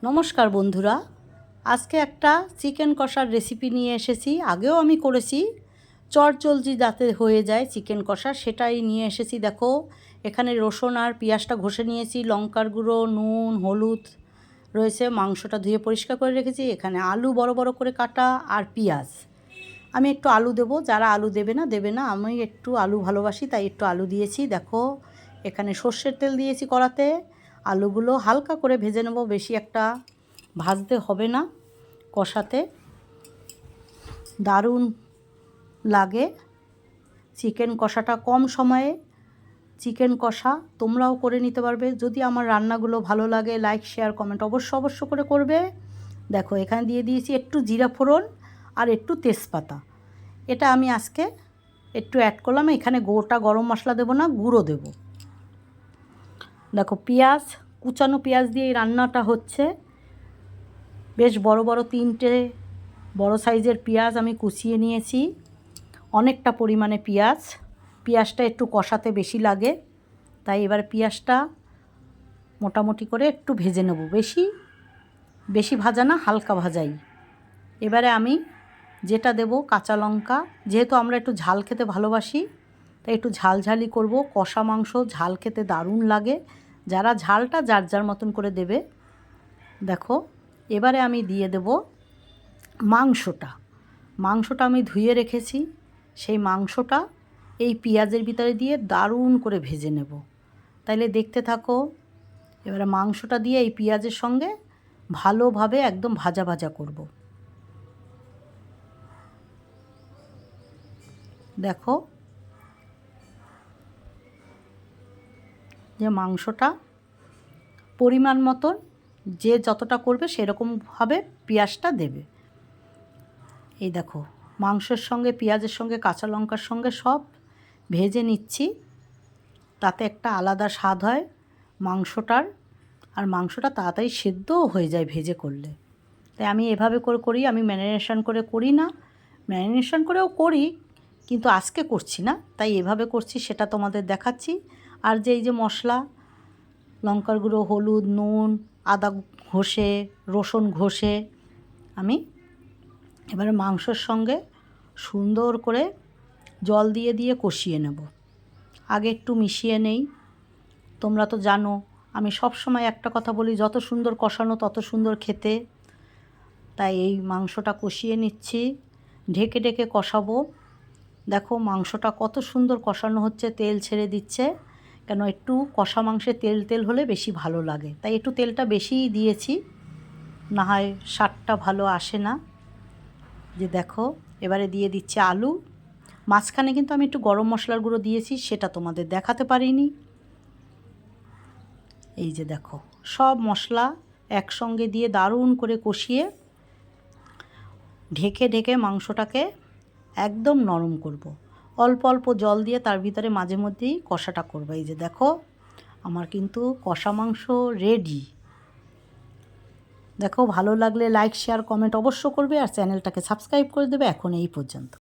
নমস্কার বন্ধুরা, আজকে একটা চিকেন কষার রেসিপি নিয়ে এসেছি। আগেও আমি করেছি, চটজলদি যাতে হয়ে যায় চিকেন কষা সেটাই নিয়ে এসেছি। দেখো, এখানে রসুন আর পেঁয়াজটা ঘষে নিয়েছি, লঙ্কার গুঁড়ো, নুন, হলুদ রয়েছে, মাংসটা ধুয়ে পরিষ্কার করে রেখেছি। এখানে আলু বড় বড় করে কাটা আর পেঁয়াজ। আমি একটু আলু দেবো, যারা আলু দেবে না, আমি একটু আলু ভালোবাসি তাই একটু আলু দিয়েছি। দেখো, এখানে সর্ষের তেল দিয়েছি কড়াতে। আলুগুলো হালকা করে ভেজে নেব, বেশি একটা ভাজতে হবে না। কষাতে দারুণ লাগে চিকেন কষাটা। কম সময়ে চিকেন কষা তোমরাও করে নিতে পারবে। যদি আমার রান্নাগুলো ভালো লাগে, লাইক, শেয়ার, কমেন্ট অবশ্য করে করবে। দেখো, এখানে দিয়ে দিয়েছি একটু জিরা ফোড়ন আর একটু তেজপাতা। এটা আমি আজকে একটু অ্যাড করলাম। এখানে গোটা গরম মশলা দেবো না, গুঁড়ো দেব। দেখো, পেঁয়াজ, কুচানো পেঁয়াজ দিয়ে এই রান্নাটা হচ্ছে। বেশ বড় বড় 3টে বড় সাইজের পেঁয়াজ আমি কুচিয়ে নিয়েছি, অনেকটা পরিমাণে পেঁয়াজটা একটু কষাতে বেশি লাগে, তাই এবার পেঁয়াজটা মোটামুটি করে একটু ভেজে নেব। বেশি ভাজা না, হালকা ভাজাই। এবারে আমি যেটা দেব, কাঁচা লঙ্কা। যেহেতু আমরা একটু ঝাল খেতে ভালোবাসি তাই একটু ঝালঝালি করব। কষা মাংস ঝাল খেতে দারুণ লাগে। যারা ঝালটা যার মতন করে দেবে। দেখো, এবারে আমি দিয়ে দেব মাংসটা আমি ধুয়ে রেখেছি। সেই মাংসটা এই পেঁয়াজের ভিতরে দিয়ে দারুণ করে ভেজে নেব। তাইলে দেখতে থাকো। এবারে মাংসটা দিয়ে এই পেঁয়াজের সঙ্গে ভালোভাবে একদম ভাজা ভাজা করব। দেখো, যে মাংসটা পরিমাণ মতন যে যতটা করবে সেরকমভাবে পেঁয়াজটা দেবে। এই দেখো, মাংসের সঙ্গে, পেঁয়াজের সঙ্গে, কাঁচা লঙ্কার সঙ্গে সব ভেজে নিচ্ছি। তাতে একটা আলাদা স্বাদ হয় মাংসটার, আর মাংসটা তাড়াতাড়ি সেদ্ধও হয়ে যায় ভেজে করলে। তাই আমি এভাবে করে করি। আমি ম্যারিনেশন করে করি না, ম্যারিনেশন করেও করি কিন্তু আজকে করছি না, তাই এভাবে করছি, সেটা তোমাদের দেখাচ্ছি। আর যে এই যে মশলা, লঙ্কার গুঁড়ো, হলুদ, নুন, আদা ঘষে, রসুন ঘষে আমি এবারে মাংসর সঙ্গে সুন্দর করে জল দিয়ে কষিয়ে নেব। আগে একটু মিশিয়ে নেই। তোমরা তো জানো আমি সব সময় একটা কথা বলি, যত সুন্দর কষানো তত সুন্দর খেতে। তাই এই মাংসটা কষিয়ে নিচ্ছি, ঢেকে ঢেকে কষাবো। দেখো, মাংসটা কত সুন্দর কষানো হচ্ছে, তেল ছেড়ে দিচ্ছে। কেন, একটু কষা মাংসে তেল হলে বেশি ভালো লাগে, তাই একটু তেলটা বেশিই দিয়েছি, না হয় স্বাদটা ভালো আসে না। যে দেখো, এবারে দিয়ে দিচ্ছি আলু। মাঝখানে কিন্তু আমি একটু গরম মশলার গুঁড়ো দিয়েছি, সেটা তোমাদের দেখাতে পারিনি। এই যে দেখো, সব মশলা একসঙ্গে দিয়ে দারুণ করে কষিয়ে ঢেকে ঢেকে মাংসটাকে একদম নরম করব। অল্প অল্প জল দিয়ে তার ভিতরে মাঝে মধ্যেই কষাটা করবো। এই যে দেখো, আমার কিন্তু কষা মাংস রেডি। দেখো, ভালো লাগলে লাইক, শেয়ার, কমেন্ট অবশ্য করবে, আর চ্যানেলটাকে সাবস্ক্রাইব করে দেবে। এখন এই পর্যন্ত।